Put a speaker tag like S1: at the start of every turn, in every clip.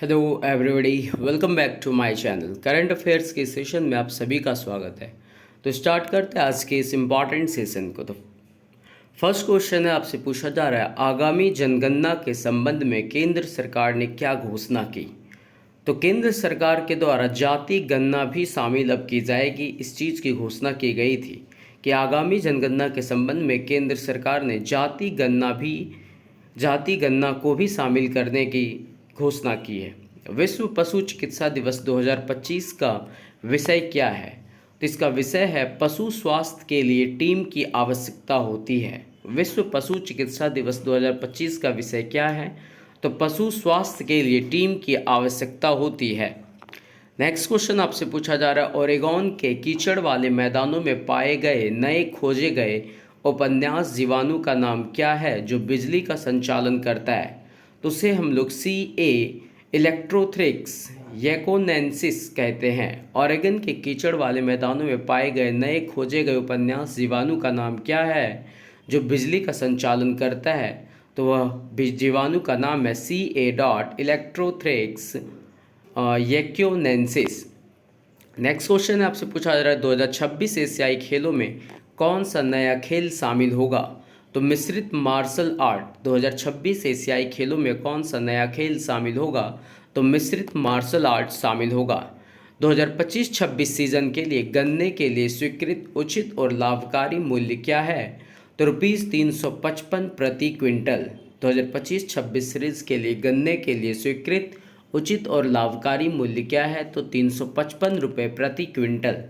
S1: Hello everybody, welcome back to my channel. Current affairs के session में आप सभी का स्वागत है। तो स्टार्ट करते हैं आज के इस इम्पॉर्टेंट सेशन को। तो फर्स्ट क्वेश्चन है, आपसे पूछा जा रहा है, आगामी जनगणना के संबंध में केंद्र सरकार ने क्या घोषणा की। तो केंद्र सरकार के द्वारा जाति गणना भी शामिल अब की जाएगी। इस चीज़ की घोषणा की गई थी कि आगामी जनगणना के संबंध में केंद्र सरकार ने जाति गणना को भी शामिल करने की घोषणा की है। विश्व पशु चिकित्सा दिवस 2025 का विषय क्या है। तो इसका विषय है पशु स्वास्थ्य के लिए टीम की आवश्यकता होती है। विश्व पशु चिकित्सा दिवस 2025 का विषय क्या है। तो पशु स्वास्थ्य के लिए टीम की आवश्यकता होती है। नेक्स्ट क्वेश्चन आपसे पूछा जा रहा है, ओरेगॉन के कीचड़ वाले मैदानों में पाए गए नए खोजे गए उपन्यास जीवाणु का नाम क्या है जो बिजली का संचालन करता है। तो उसे हम लोग CA इलेक्ट्रोथ्रिक्स येकोनेंसिस कहते हैं। ओरेगन के कीचड़ वाले मैदानों में पाए गए नए खोजे गए उपन्यास जीवाणु का नाम क्या है जो बिजली का संचालन करता है। तो वह जीवाणु का नाम है CA डॉट इलेक्ट्रोथ्रिक्स येक्योनेंसिस। नेक्स्ट क्वेश्चन है, आपसे पूछा जा रहा है, 2026 एशियाई खेलों में कौन सा नया खेल शामिल होगा। तो मिश्रित मार्शल आर्ट 2026 एशियाई खेलों में कौन सा नया खेल शामिल होगा। तो मिश्रित मार्शल आर्ट शामिल होगा। 2025-26 सीजन के लिए गन्ने के लिए स्वीकृत उचित और लाभकारी मूल्य क्या है। तो ₹355 प्रति क्विंटल। 2025-26 सीरीज के लिए गन्ने के लिए स्वीकृत उचित और लाभकारी मूल्य क्या है। तो ₹355 प्रति क्विंटल।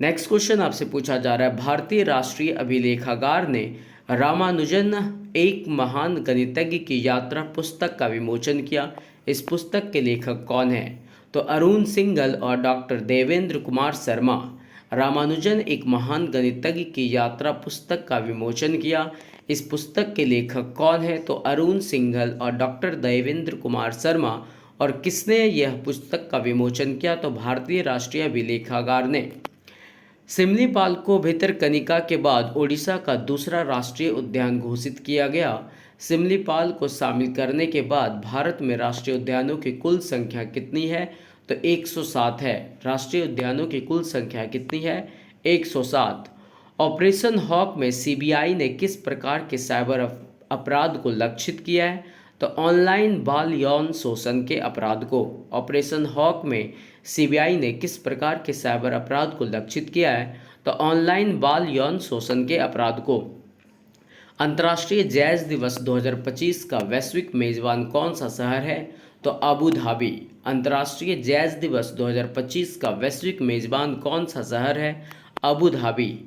S1: नेक्स्ट क्वेश्चन आपसे पूछा जा रहा है, भारतीय राष्ट्रीय अभिलेखागार ने रामानुजन एक महान गणितज्ञ की यात्रा पुस्तक का विमोचन किया। इस पुस्तक के लेखक कौन है। तो अरुण सिंघल और डॉक्टर देवेंद्र कुमार शर्मा। रामानुजन एक महान गणितज्ञ की यात्रा पुस्तक का विमोचन किया। इस पुस्तक के लेखक कौन है। तो अरुण सिंघल और डॉक्टर देवेंद्र कुमार शर्मा। और किसने यह पुस्तक का विमोचन किया। तो भारतीय राष्ट्रीय अभिलेखागार ने। सिमलीपाल को भितरकनिका के बाद ओडिशा का दूसरा राष्ट्रीय उद्यान घोषित किया गया। सिमलीपाल को शामिल करने के बाद भारत में राष्ट्रीय उद्यानों की कुल संख्या कितनी है। तो 107 है। राष्ट्रीय उद्यानों की कुल संख्या कितनी है। 107। ऑपरेशन हॉक में CBI ने किस प्रकार के साइबर अपराध को लक्षित किया है। तो ऑनलाइन बाल यौन शोषण के अपराध को। ऑपरेशन हॉक में CBI ने किस प्रकार के साइबर अपराध को लक्षित किया है। तो ऑनलाइन बाल यौन शोषण के अपराध को। अंतर्राष्ट्रीय जैज दिवस 2025 का वैश्विक मेजबान कौन सा शहर है। तो अबू धाबी। अंतर्राष्ट्रीय जैज दिवस 2025 का वैश्विक मेजबान कौन सा शहर है। Abu Dhabi.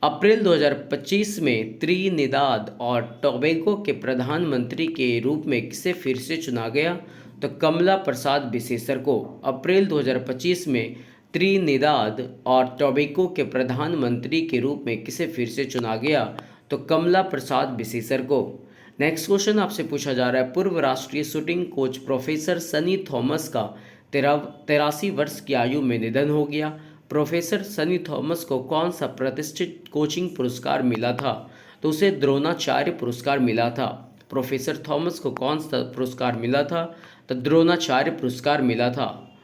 S1: अप्रैल 2025 में त्रिनिदाद और टोबैगो के प्रधानमंत्री के रूप में किसे फिर से चुना गया। तो कमला प्रसाद बिसेसर को। अप्रैल 2025 में त्रिनिदाद और टोबैगो के प्रधानमंत्री के रूप में किसे फिर से चुना गया। तो कमला प्रसाद बिसेसर को। नेक्स्ट क्वेश्चन आपसे पूछा जा रहा है, पूर्व राष्ट्रीय shooting coach professor Sunny Thomas का 83 वर्ष की आयु में निधन हो गया। प्रोफेसर सनी थॉमस को कौन सा प्रतिष्ठित कोचिंग पुरस्कार मिला था। तो उसे द्रोणाचार्य पुरस्कार मिला था। प्रोफेसर थॉमस को कौन सा पुरस्कार मिला था। तो द्रोणाचार्य पुरस्कार मिला था।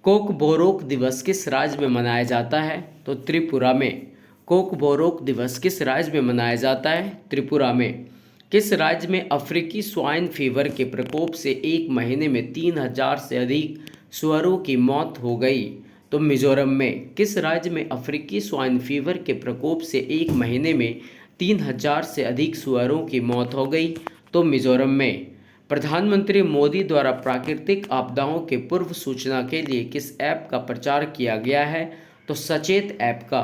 S1: कोकबोरोक दिवस किस राज्य में मनाया जाता है। तो त्रिपुरा में। कोकबोरोक दिवस किस राज्य में मनाया जाता है। त्रिपुरा में। किस राज्य में अफ्रीकी स्वाइन फीवर के प्रकोप से एक महीने में 3000 से अधिक सुअरों की मौत हो गई। तो मिजोरम में। किस राज्य में अफ्रीकी स्वाइन फीवर के प्रकोप से एक महीने में 3000 से अधिक सुअरों की मौत हो गई। तो मिजोरम में। प्रधानमंत्री मोदी द्वारा प्राकृतिक आपदाओं के पूर्व सूचना के लिए किस ऐप का प्रचार किया गया है। तो सचेत ऐप का।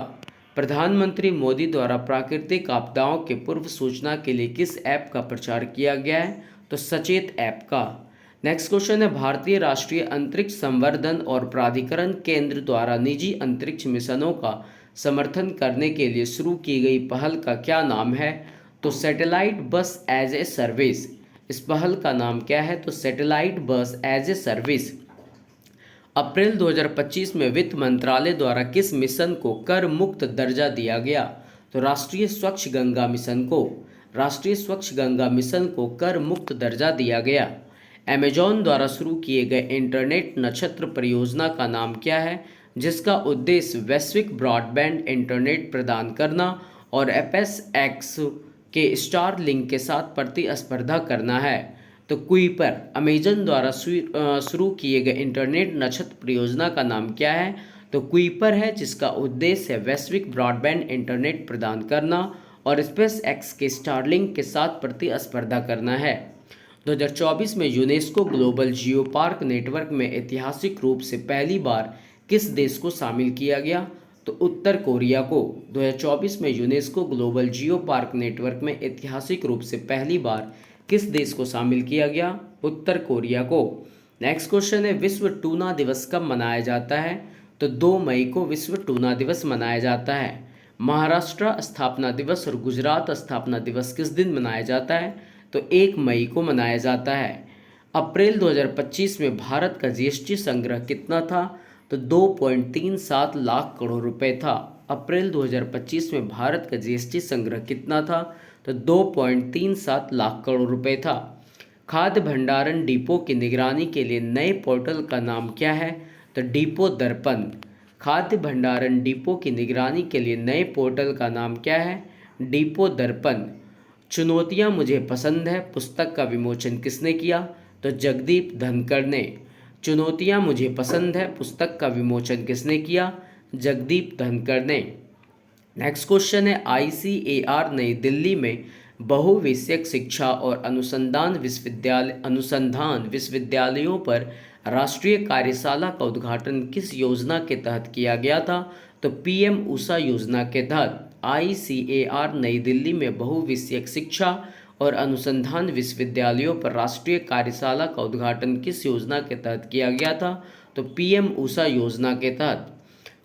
S1: प्रधानमंत्री मोदी द्वारा प्राकृतिक आपदाओं के पूर्व सूचना के लिए किस ऐप का प्रचार किया गया है। तो सचेत ऐप का। नेक्स्ट क्वेश्चन है, भारतीय राष्ट्रीय अंतरिक्ष संवर्धन और प्राधिकरण केंद्र द्वारा निजी अंतरिक्ष मिशनों का समर्थन करने के लिए शुरू की गई पहल का क्या नाम है। तो सैटेलाइट बस एज ए सर्विस। इस पहल का नाम क्या है। तो सैटेलाइट बस एज ए सर्विस। अप्रैल 2025 में वित्त मंत्रालय द्वारा किस मिशन को कर मुक्त दर्जा दिया गया। तो राष्ट्रीय स्वच्छ गंगा मिशन को। राष्ट्रीय स्वच्छ गंगा मिशन को कर मुक्त दर्जा दिया गया। अमेजॉन द्वारा शुरू किए गए इंटरनेट नक्षत्र परियोजना का नाम क्या है, जिसका उद्देश्य वैश्विक ब्रॉडबैंड इंटरनेट प्रदान करना और एपएसएक्स के स्टार लिंक के साथ प्रतिस्पर्धा करना है। तो कुइपर अमेजन द्वारा शुरू किए गए इंटरनेट नक्षत्र परियोजना का नाम क्या है, तो कुइपर है, जिसका उद्देश्य है वैश्विक ब्रॉडबैंड इंटरनेट प्रदान करना और स्पेस एक्स के स्टारलिंक के साथ प्रतिस्पर्धा करना है। 2024 में UNESCO global geo park network में ऐतिहासिक रूप से पहली बार किस देश को शामिल किया गया, तो उत्तर कोरिया को। 2024 में UNESCO global geo park network में ऐतिहासिक रूप से पहली बार किस देश को शामिल किया गया, उत्तर कोरिया को। नेक्स्ट क्वेश्चन है, विश्व टूना दिवस कब मनाया जाता है, तो 2 मई को विश्व टूना दिवस मनाया जाता है। महाराष्ट्र स्थापना दिवस और गुजरात स्थापना दिवस किस दिन मनाया जाता है, तो 1 मई को मनाया जाता है। अप्रैल 2025 में भारत का जीएसटी संग्रह कितना था, तो 2.37 लाख करोड़ रुपए था। अप्रैल 2025 में भारत का जीएसटी संग्रह कितना था, तो 2.37 लाख करोड़ रुपए था। खाद्य भंडारण डिपो की निगरानी के लिए नए पोर्टल का नाम क्या है, तो डिपो दर्पण। खाद्य भंडारण डिपो की निगरानी के लिए नए पोर्टल का नाम क्या है, डिपो दर्पण। चुनौतियां मुझे पसंद है पुस्तक का विमोचन किसने किया, तो जगदीप धनखड़ ने। चुनौतियां मुझे पसंद है पुस्तक का विमोचन किसने किया, जगदीप धनखड़ ने। नेक्स्ट क्वेश्चन है, आईसीएआर नई दिल्ली में बहुविषयक शिक्षा और अनुसंधान विश्वविद्यालयों पर राष्ट्रीय कार्यशाला का उद्घाटन किस योजना के तहत किया गया था, तो पीएम ऊषा योजना के तहत। आईसीएआर नई दिल्ली में बहुविषयक शिक्षा और अनुसंधान विश्वविद्यालयों पर राष्ट्रीय कार्यशाला का उद्घाटन किस योजना के तहत किया गया था, तो पीएम ऊषा योजना के तहत।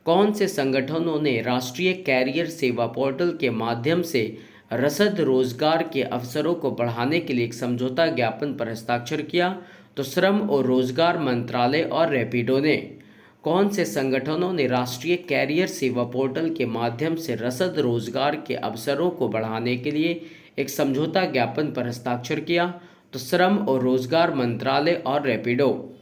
S1: कौन से संगठनों ने राष्ट्रीय कैरियर सेवा पोर्टल के माध्यम से रसद रोजगार के अवसरों को बढ़ाने के लिए एक समझौता ज्ञापन पर हस्ताक्षर किया, तो श्रम और रोजगार मंत्रालय और रैपिडो ने। कौन से संगठनों ने राष्ट्रीय कैरियर सेवा पोर्टल के माध्यम से रसद रोजगार के अवसरों को बढ़ाने के लिए एक समझौता ज्ञापन पर हस्ताक्षर किया, तो श्रम और रोजगार मंत्रालय और रैपिडो।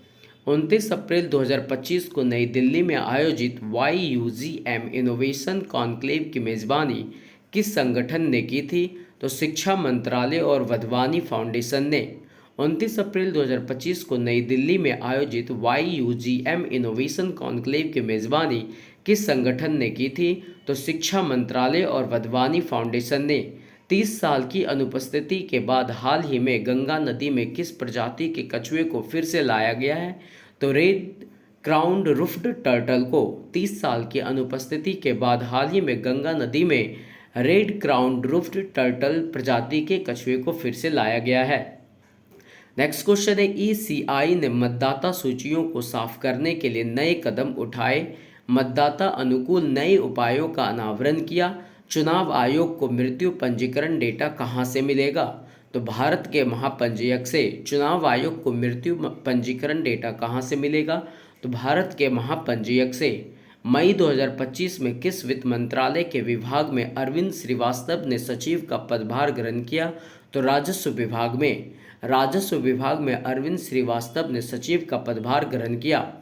S1: 29 अप्रैल 2025 को नई दिल्ली में आयोजित YUGM इनोवेशन कॉन्क्लेव की मेज़बानी किस संगठन ने की थी, तो शिक्षा मंत्रालय और वधवानी फाउंडेशन ने। 29 अप्रैल 2025 को नई दिल्ली में आयोजित YUGM इनोवेशन कॉन्क्लेव की मेज़बानी किस संगठन ने की थी, तो शिक्षा मंत्रालय और वधवानी फाउंडेशन ने। 30 साल की अनुपस्थिति के बाद हाल ही में गंगा नदी में किस प्रजाति के कछुए को फिर से लाया गया है, तो रेड क्राउन्ड रुफ्ड टर्टल को। 30 साल की अनुपस्थिति के बाद हाल ही में गंगा नदी में रेड क्राउन्ड रुफ्ड टर्टल प्रजाति के कछुए को फिर से लाया गया है। नेक्स्ट क्वेश्चन है, ईसीआई ने मतदाता सूचियों को साफ करने के लिए नए कदम उठाए, मतदाता अनुकूल नए उपायों का अनावरण किया। चुनाव आयोग को मृत्यु पंजीकरण डेटा कहां से मिलेगा, तो भारत के महापंजीयक से। चुनाव आयोग को मृत्यु पंजीकरण डेटा कहां से मिलेगा, तो भारत के महापंजीयक से। मई 2025 में किस वित्त मंत्रालय के विभाग में अरविंद श्रीवास्तव ने सचिव का पदभार ग्रहण किया, तो राजस्व विभाग में। राजस्व विभाग में अरविंद श्रीवास्तव ने सचिव का पदभार ग्रहण किया।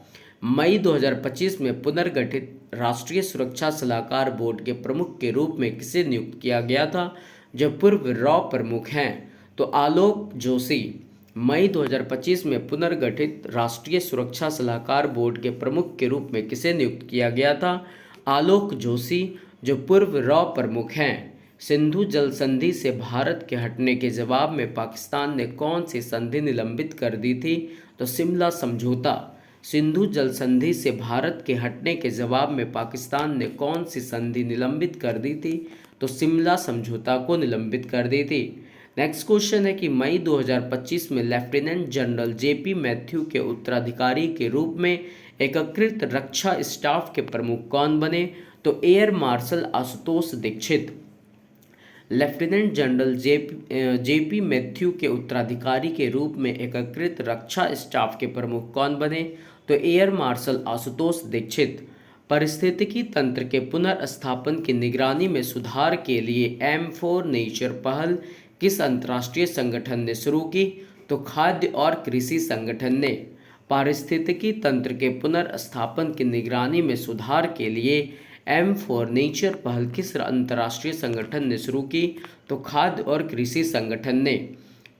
S1: मई 2025 में पुनर्गठित राष्ट्रीय सुरक्षा सलाहकार बोर्ड के प्रमुख के रूप में किसे नियुक्त किया गया था, जो पूर्व रॉ प्रमुख हैं, तो आलोक जोशी। मई 2025 में पुनर्गठित राष्ट्रीय सुरक्षा सलाहकार बोर्ड के प्रमुख के रूप में किसे नियुक्त किया गया था, आलोक जोशी, जो पूर्व रॉ प्रमुख हैं। सिंधु जल संधि से भारत के हटने के जवाब में पाकिस्तान ने कौन सी संधि निलंबित कर दी थी, तो शिमला समझौता। सिंधु जल संधि से भारत के हटने के जवाब में पाकिस्तान ने कौन सी संधि निलंबित कर दी थी, तो शिमला समझौता को निलंबित कर दी थी। नेक्स्ट क्वेश्चन है कि मई 2025 में लेफ्टिनेंट जनरल जेपी मैथ्यू के उत्तराधिकारी के रूप में एकीकृत रक्षा स्टाफ के प्रमुख कौन बने, तो air marshal Ashutosh Dixit. Lieutenant general JP Mathew के उत्तराधिकारी के रूप में एकीकृत रक्षा स्टाफ के प्रमुख कौन बने, तो एयर मार्शल आशुतोष दीक्षित। पारिस्थितिकी तंत्र के पुनर्स्थापन की निगरानी में सुधार के लिए M4 नेचर पहल किस अंतर्राष्ट्रीय संगठन ने शुरू की, तो खाद्य और कृषि संगठन ने पारिस्थितिकी तंत्र के पुनर्स्थापन की निगरानी में सुधार के लिए एम फॉर नेचर पहल किस अंतर्राष्ट्रीय संगठन ने शुरू की? तो खाद्य और कृषि संगठन ने।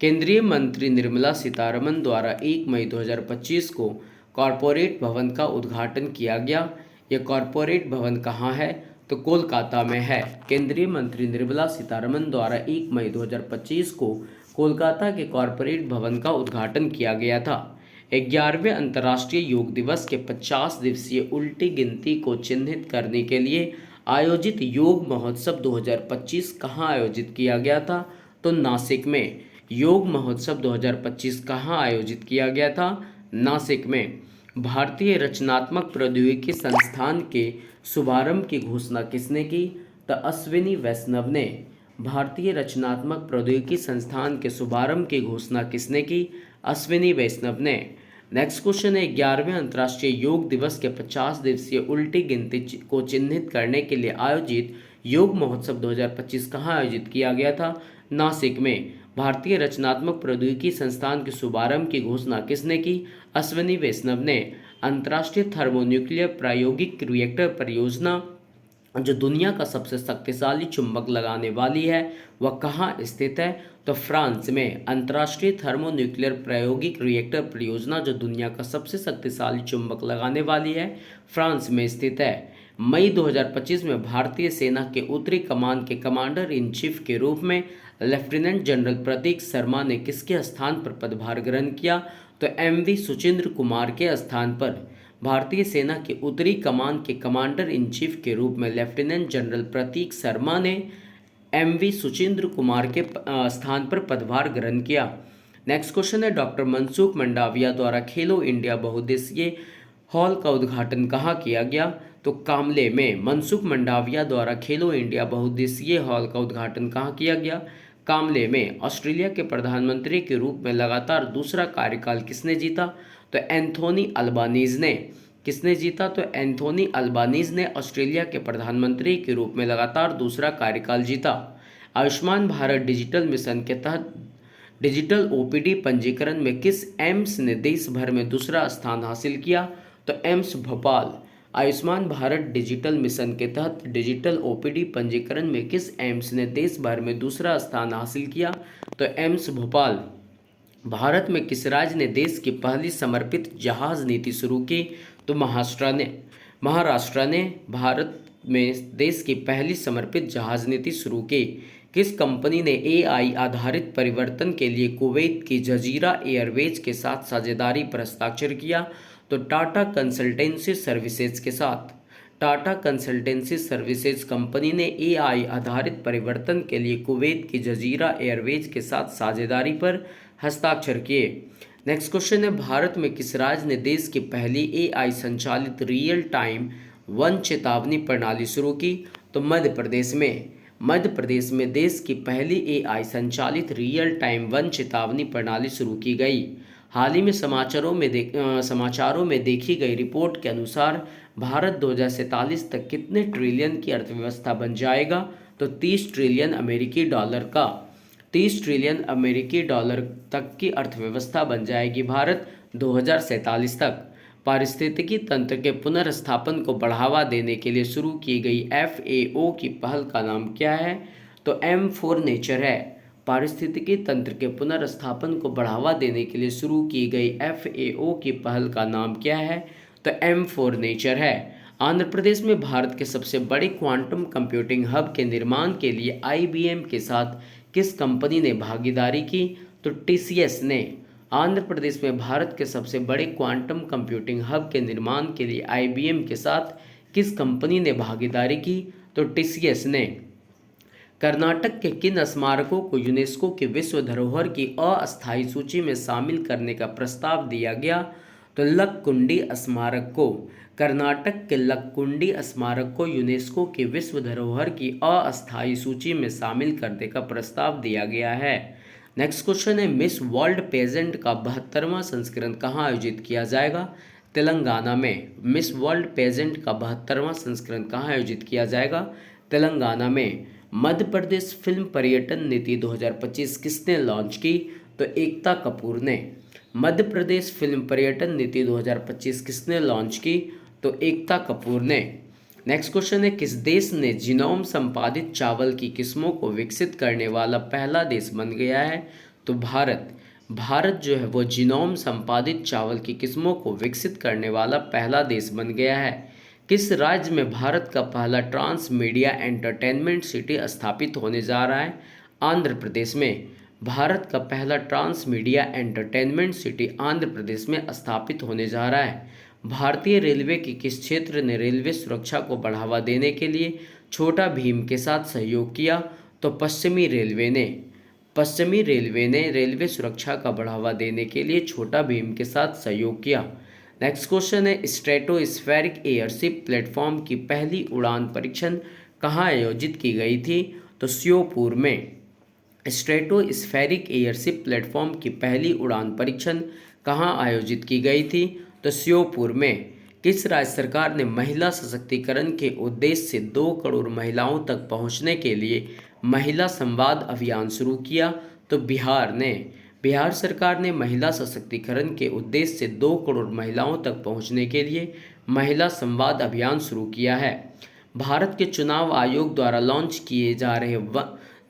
S1: केंद्रीय मंत्री निर्मला सीतारमण द्वारा 1 मई 2025 को कॉरपोरेट भवन का उद्घाटन किया गया। यह कॉरपोरेट भवन कहाँ है? तो कोलकाता में है। केंद्रीय मंत्री निर्मला सीतारमण द्वारा 1 मई 2025 को कोलकाता के कॉरपोरेट भवन का उद्घाटन किया गया था। 11वें अंतर्राष्ट्रीय योग दिवस के 50 दिवसीय उल्टी गिनती को चिन्हित करने के लिए आयोजित योग महोत्सव 2025 कहाँ आयोजित किया गया था? तो नासिक में। योग महोत्सव 2025 कहाँ आयोजित किया गया था? नासिक में। भारतीय रचनात्मक प्रौद्योगिकी संस्थान के शुभारंभ की घोषणा किसने की? तो अश्विनी वैष्णव ने। भारतीय रचनात्मक प्रौद्योगिकी संस्थान के शुभारंभ की घोषणा किसने की? अश्विनी वैष्णव ने। नेक्स्ट क्वेश्चन है 11वें अंतर्राष्ट्रीय योग दिवस के 50 दिवसीय उल्टी गिनती को चिन्हित करने के लिए आयोजित योग महोत्सव 2025 कहाँ आयोजित किया गया था? नासिक में। भारतीय रचनात्मक प्रौद्योगिकी संस्थान के शुभारंभ की घोषणा किसने की? अश्विनी वैष्णव ने। अंतर्राष्ट्रीय थर्मोन्यूक्लियर प्रायोगिक रिएक्टर परियोजना जो दुनिया का सबसे शक्तिशाली चुंबक लगाने वाली है वह कहाँ स्थित है? तो फ्रांस में। अंतर्राष्ट्रीय थर्मोन्यूक्लियर प्रायोगिक रिएक्टर परियोजना जो दुनिया का सबसे शक्तिशाली चुंबक लगाने वाली है फ्रांस में स्थित है। मई 2025 में भारतीय सेना के उत्तरी कमान के कमांडर इन चीफ के रूप में लेफ्टिनेंट जनरल प्रतीक शर्मा ने किसके स्थान पर पदभार ग्रहण किया? तो एमवी सुचिंद्र कुमार के स्थान पर। भारतीय सेना के उत्तरी कमान के कमांडर इन चीफ के रूप में लेफ्टिनेंट जनरल प्रतीक शर्मा ने एमवी सुचिंद्र कुमार के स्थान पर पदभार ग्रहण किया। नेक्स्ट क्वेश्चन है डॉक्टर मनसुख मंडाविया द्वारा खेलो इंडिया बहुउद्देशीय हॉल का उद्घाटन कहाँ किया गया? तो कामले में। मनसुख मंडाविया द्वारा खेलो इंडिया बहुउद्देशीय हॉल का उद्घाटन कहाँ किया गया? कामले में। ऑस्ट्रेलिया के प्रधानमंत्री के रूप में लगातार दूसरा कार्यकाल किसने जीता? तो एंथोनी अल्बानीज ने। किसने जीता? तो एंथोनी अल्बानीज ने ऑस्ट्रेलिया के प्रधानमंत्री के रूप में लगातार दूसरा कार्यकाल जीता। आयुष्मान भारत डिजिटल मिशन के तहत डिजिटल ओपीडी पंजीकरण में किस एम्स ने देश भर में दूसरा स्थान हासिल किया? तो AIIMS Bhopal. Ayushman Bharat digital mission के तहत डिजिटल ओपीडी पंजीकरण में किस एम्स ने देश भर में दूसरा स्थान हासिल किया? तो एम्स भोपाल। भारत में किस राज्य ने देश की पहली समर्पित जहाज नीति शुरू की? तो महाराष्ट्र ने भारत में देश की पहली समर्पित जहाज नीति शुरू की। किस कंपनी ने एआई आधारित परिवर्तन के लिए कुवैत की जजीरा एयरवेज के साथ साझेदारी पर हस्ताक्षर किया? तो टाटा कंसल्टेंसी सर्विसेज के साथ। टाटा कंसल्टेंसी सर्विसेज कंपनी ने एआई आधारित परिवर्तन के लिए कुवैत की जजीरा एयरवेज के साथ साझेदारी पर हस्ताक्षर किए। नेक्स्ट क्वेश्चन है भारत में किस राज्य ने देश की पहली एआई संचालित रियल टाइम वन चेतावनी प्रणाली शुरू की? तो मध्य प्रदेश में। मध्य प्रदेश में देश की पहली एआई संचालित रियल टाइम वन चेतावनी प्रणाली शुरू की गई। हाल ही में समाचारों में देखी गई रिपोर्ट के अनुसार भारत 2047 तक कितने ट्रिलियन की अर्थव्यवस्था बन जाएगा? तो 30 ट्रिलियन अमेरिकी डॉलर का। 30 ट्रिलियन अमेरिकी डॉलर तक की अर्थव्यवस्था बन जाएगी भारत 2047 तक। पारिस्थितिकी तंत्र के पुनर्स्थापन को बढ़ावा देने के लिए शुरू की गई FAO की पहल का नाम क्या है? तो M फॉर नेचर है। पारिस्थितिकी तंत्र के पुनर्स्थापन को बढ़ावा देने के लिए शुरू की गई FAO की पहल का नाम क्या है? तो M फॉर नेचर है। आंध्र प्रदेश में भारत के सबसे बड़े क्वांटम कंप्यूटिंग हब के निर्माण के लिए IBM के साथ किस कंपनी ने भागीदारी की? तो TCS ने। आंध्र प्रदेश में भारत के सबसे बड़े क्वांटम कंप्यूटिंग हब के निर्माण के लिए IBM के साथ किस कंपनी ने भागीदारी की? तो TCS ने। कर्नाटक के किन स्मारकों को यूनेस्को की विश्व धरोहर की अस्थायी सूची में शामिल करने का प्रस्ताव दिया गया? तो लक्कुंडी स्मारक को। कर्नाटक के लक्कुंडी स्मारक को यूनेस्को की विश्व धरोहर की अस्थायी सूची में शामिल करने का प्रस्ताव दिया गया है। नेक्स्ट क्वेश्चन है मिस वर्ल्ड पेजेंट का 72वां संस्करण कहाँ आयोजित किया जाएगा? तेलंगाना में। मिस वर्ल्ड पेजेंट का 72वां संस्करण कहाँ आयोजित किया जाएगा? तेलंगाना में। मध्य प्रदेश फिल्म पर्यटन नीति 2025 किसने लॉन्च की? तो एकता कपूर ने। मध्य प्रदेश फिल्म पर्यटन नीति 2025 किसने लॉन्च की? तो एकता कपूर ने। नेक्स्ट क्वेश्चन है, किस देश ने जीनोम संपादित चावल की किस्मों को विकसित करने वाला पहला देश बन गया है? तो भारत। भारत जो है वो जीनोम संपादित चावल की किस्मों को विकसित करने वाला पहला देश बन गया है। किस राज्य में भारत का पहला ट्रांस मीडिया एंटरटेनमेंट सिटी स्थापित होने जा रहा है? आंध्र प्रदेश में। भारत का पहला trans media entertainment city Andhra Pradesh में स्थापित होने जा रहा है। भारतीय रेलवे के किस क्षेत्र ने रेलवे सुरक्षा को बढ़ावा देने के लिए छोटा भीम के साथ सहयोग किया? तो पश्चिमी रेलवे ने। पश्चिमी रेलवे ने रेलवे सुरक्षा का बढ़ावा देने के लिए छोटा भीम के साथ सहयोग किया। नेक्स्ट क्वेश्चन है, स्ट्रेटोस्फेरिक एयरशिप प्लेटफॉर्म की पहली उड़ान परीक्षण कहाँ आयोजित की गई थी? तो श्योपुर में। स्ट्रेटोस्फेरिक एयरशिप प्लेटफॉर्म की पहली उड़ान परीक्षण कहाँ आयोजित की गई थी? तो श्योपुर में। किस राज्य सरकार ने महिला सशक्तिकरण के उद्देश्य से 2 करोड़ महिलाओं तक पहुंचने के लिए महिला संवाद अभियान शुरू किया? तो बिहार ने। बिहार सरकार ने महिला सशक्तिकरण के उद्देश्य से 2 करोड़ महिलाओं तक पहुंचने के लिए महिला संवाद अभियान शुरू किया है। भारत के चुनाव आयोग द्वारा लॉन्च किए जा रहे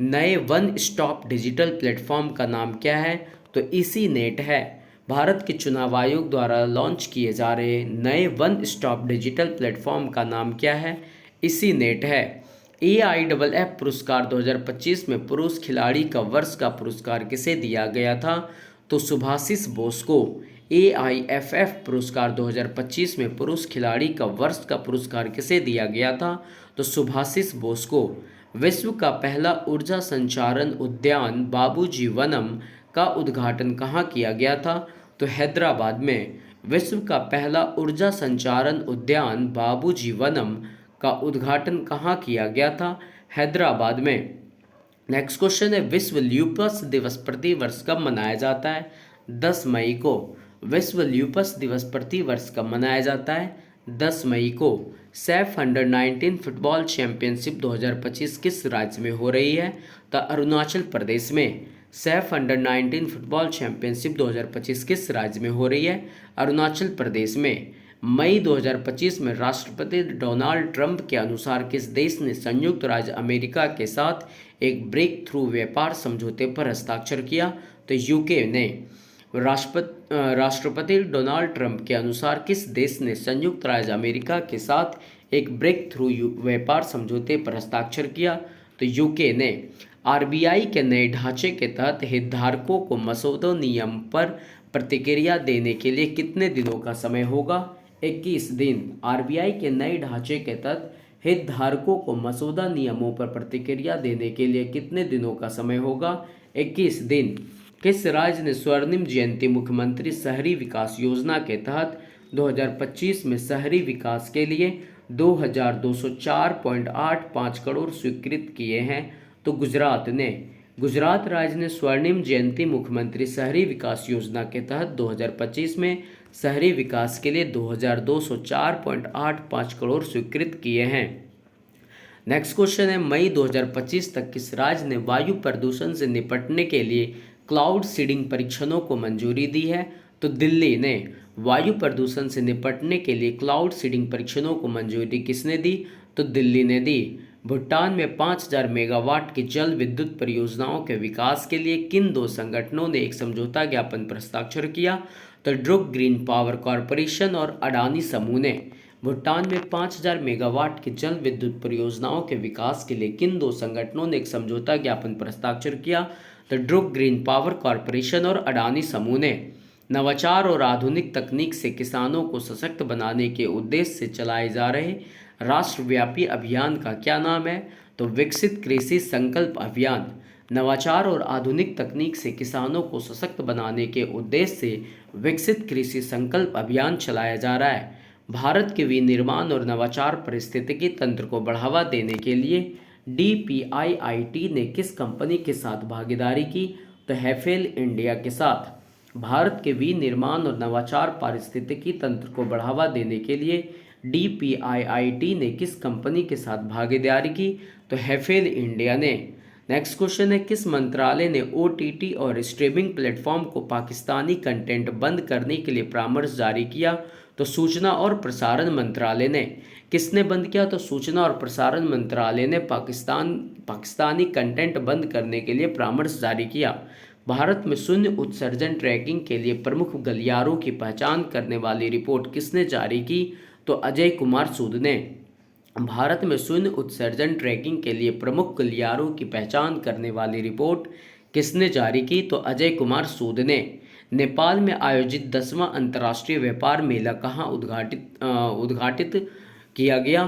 S1: नए वन स्टॉप डिजिटल प्लेटफॉर्म का नाम क्या है? तो इसी नेट है। भारत के चुनाव आयोग द्वारा लॉन्च किए जा रहे नए वन स्टॉप डिजिटल प्लेटफॉर्म का नाम क्या है? इसी नेट है। AIFF पुरस्कार 2025 में पुरुष खिलाड़ी का वर्ष का पुरस्कार किसे दिया गया था? तो सुभाषिस बोस को। AIFF पुरस्कार 2025 में पुरुष खिलाड़ी का वर्ष का पुरस्कार किसे दिया गया था? तो सुभाषिस बोस को। विश्व का पहला ऊर्जा संचारण उद्यान बाबूजी वनम का उद्घाटन कहाँ किया गया था? तो हैदराबाद में। विश्व का पहला ऊर्जा संचारण उद्यान बाबूजी वनम का उद्घाटन कहाँ किया गया था? हैदराबाद में। नेक्स्ट क्वेश्चन है, विश्व ल्यूपस दिवस प्रतिवर्ष कब मनाया जाता है? 10 मई को। विश्व ल्यूपस दिवस प्रतिवर्ष कब मनाया जाता है? 10 मई को। सैफ अंडर-19 फुटबॉल चैंपियनशिप 2025 किस राज्य में हो रही है? तो अरुणाचल प्रदेश में। सैफ अंडर-19 फुटबॉल चैंपियनशिप 2025 किस राज्य में हो रही है? अरुणाचल प्रदेश में। मई 2025 में राष्ट्रपति डोनाल्ड ट्रंप के अनुसार किस देश ने संयुक्त राज्य अमेरिका के साथ एक ब्रेक थ्रू व्यापार समझौते पर हस्ताक्षर किया? तो यूके ने। राष्ट्रपति डोनाल्ड ट्रंप के अनुसार किस देश ने संयुक्त राज्य अमेरिका के साथ एक ब्रेक थ्रू व्यापार समझौते पर हस्ताक्षर किया? तो यूके ने। RBI के नए ढांचे के तहत हितधारकों को मसौदा नियम पर प्रतिक्रिया देने के लिए कितने दिनों का समय होगा? 21 दिन। RBI के नए ढांचे के तहत हितधारकों को मसौदा नियमों पर प्रतिक्रिया देने के लिए कितने दिनों का समय होगा? 21 दिन। किस राज्य ने स्वर्णिम जयंती मुख्यमंत्री शहरी विकास योजना के तहत 2025 में शहरी विकास के लिए 2204.85 करोड़ स्वीकृत किए हैं? तो गुजरात ने। गुजरात राज्य ने स्वर्णिम जयंती मुख्यमंत्री शहरी विकास योजना के तहत 2025 में शहरी विकास के लिए 2204.85 करोड़ स्वीकृत किए हैं। नेक्स्ट क्वेश्चन है, मई 2025 तक किस राज्य ने वायु प्रदूषण से निपटने के लिए क्लाउड सीडिंग परीक्षणों को मंजूरी दी है? तो दिल्ली ने। वायु प्रदूषण से निपटने के लिए क्लाउड सीडिंग परीक्षणों को मंजूरी किसने दी? तो दिल्ली ने दी। भूटान में 5000 मेगावाट की जल विद्युत परियोजनाओं के विकास के लिए किन 2 संगठनों ने एक समझौता ज्ञापन पर हस्ताक्षर किया? तो ड्रुक ग्रीन पावर कॉरपोरेशन और अडानी समूह ने। भूटान में 5000 मेगावाट की जल विद्युत परियोजनाओं के विकास के लिए किन 2 संगठनों ने एक समझौता ज्ञापन पर हस्ताक्षर किया? तो ड्रुक ग्रीन पावर कॉरपोरेशन और अडानी समूह ने। नवाचार और आधुनिक तकनीक से किसानों को सशक्त बनाने के उद्देश्य से चलाए जा रहे राष्ट्रव्यापी अभियान का क्या नाम है? तो विकसित कृषि संकल्प अभियान। नवाचार और आधुनिक तकनीक से किसानों को सशक्त बनाने के उद्देश्य से विकसित कृषि संकल्प अभियान चलाया जा रहा है। भारत के विनिर्माण और नवाचार पारिस्थितिकी तंत्र को बढ़ावा देने के लिए DPIIT ने किस कंपनी के साथ भागीदारी की? तो हैफेल इंडिया के साथ। भारत के विनिर्माण और नवाचार पारिस्थितिकी तंत्र को बढ़ावा देने के लिए DPIIT ने किस कंपनी के साथ भागीदारी की? तो हैफेल इंडिया ने। नेक्स्ट क्वेश्चन है, किस मंत्रालय ने OTT और स्ट्रीमिंग प्लेटफॉर्म को पाकिस्तानी कंटेंट बंद करने के लिए परामर्श जारी किया? तो सूचना और प्रसारण मंत्रालय ने। किसने बंद किया? तो सूचना और प्रसारण मंत्रालय ने पाकिस्तानी कंटेंट बंद करने के लिए परामर्श जारी किया। भारत में शून्य उत्सर्जन ट्रैकिंग के लिए प्रमुख गलियारों की पहचान करने वाली रिपोर्ट किसने जारी की? तो अजय कुमार सूद ने। भारत में शून्य उत्सर्जन ट्रैकिंग के लिए प्रमुख गलियारों की पहचान करने वाली रिपोर्ट किसने जारी की? तो अजय कुमार सूद ने। नेपाल में आयोजित 10वां अंतर्राष्ट्रीय व्यापार मेला कहाँ उद्घाटित किया गया?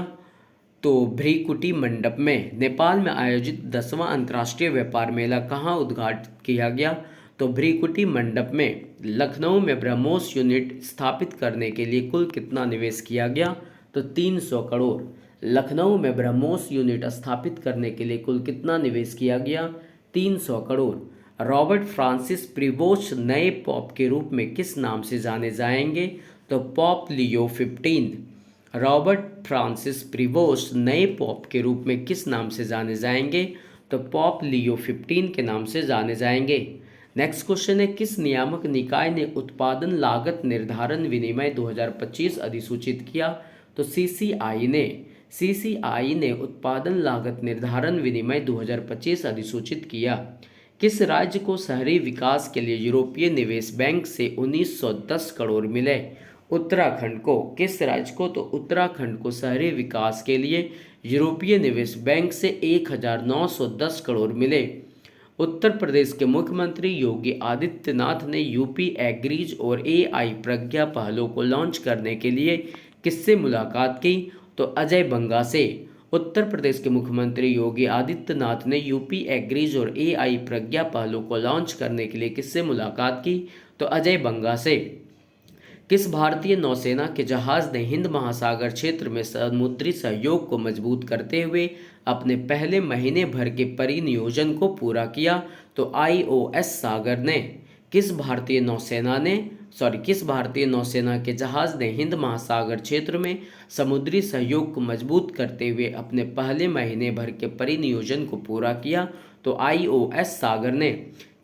S1: तो भ्रिकुटी मंडप में। नेपाल में आयोजित 10वां अंतर्राष्ट्रीय व्यापार मेला कहाँ उद्घाटित किया गया? तो भ्रिकुटी मंडप में। लखनऊ में ब्रह्मोस यूनिट स्थापित करने के लिए कुल कितना निवेश किया गया? तो 300 करोड़। लखनऊ में ब्रह्मोस यूनिट स्थापित करने के लिए कुल कितना निवेश किया गया? 300 करोड़। रॉबर्ट फ्रांसिस प्रीवोस्ट नए पॉप के रूप में किस नाम से जाने जाएंगे? तो पॉप लियो 15। रॉबर्ट फ्रांसिस प्रीवोस्ट नए पॉप के रूप में किस नाम से जाने जाएंगे? तो पॉप लियो 15 के नाम से जाने जाएंगे। नेक्स्ट क्वेश्चन है, किस नियामक निकाय ने उत्पादन लागत निर्धारण विनिमय 2025 अधिसूचित किया? तो CCI ने। CCI ने उत्पादन लागत निर्धारण विनिमय 2025 अधिसूचित किया। किस राज्य को शहरी विकास के लिए यूरोपीय निवेश बैंक से 1910 करोड़ मिले? उत्तराखंड को। किस राज्य को? तो उत्तराखंड को शहरी विकास के लिए यूरोपीय निवेश बैंक से 1910 करोड़ मिले। उत्तर प्रदेश के मुख्यमंत्री योगी आदित्यनाथ ने यूपी एग्रीज और AI प्रज्ञा पहलों को लॉन्च करने के लिए किससे मुलाकात की? तो अजय बंगा से। उत्तर प्रदेश के मुख्यमंत्री योगी आदित्यनाथ ने यूपी एग्रीज और AI प्रज्ञा पहलों को लॉन्च करने के लिए किससे मुलाकात की? तो अजय बंगा से। किस भारतीय नौसेना के जहाज ने हिंद महासागर क्षेत्र में समुद्री सहयोग को मजबूत करते हुए अपने पहले महीने भर के परिनियोजन को पूरा किया? तो IOS सागर ने। किस भारतीय नौसेना के जहाज ने हिंद महासागर क्षेत्र में समुद्री सहयोग को मजबूत करते हुए अपने पहले महीने भर के परिनियोजन को पूरा किया? तो IOS सागर ने।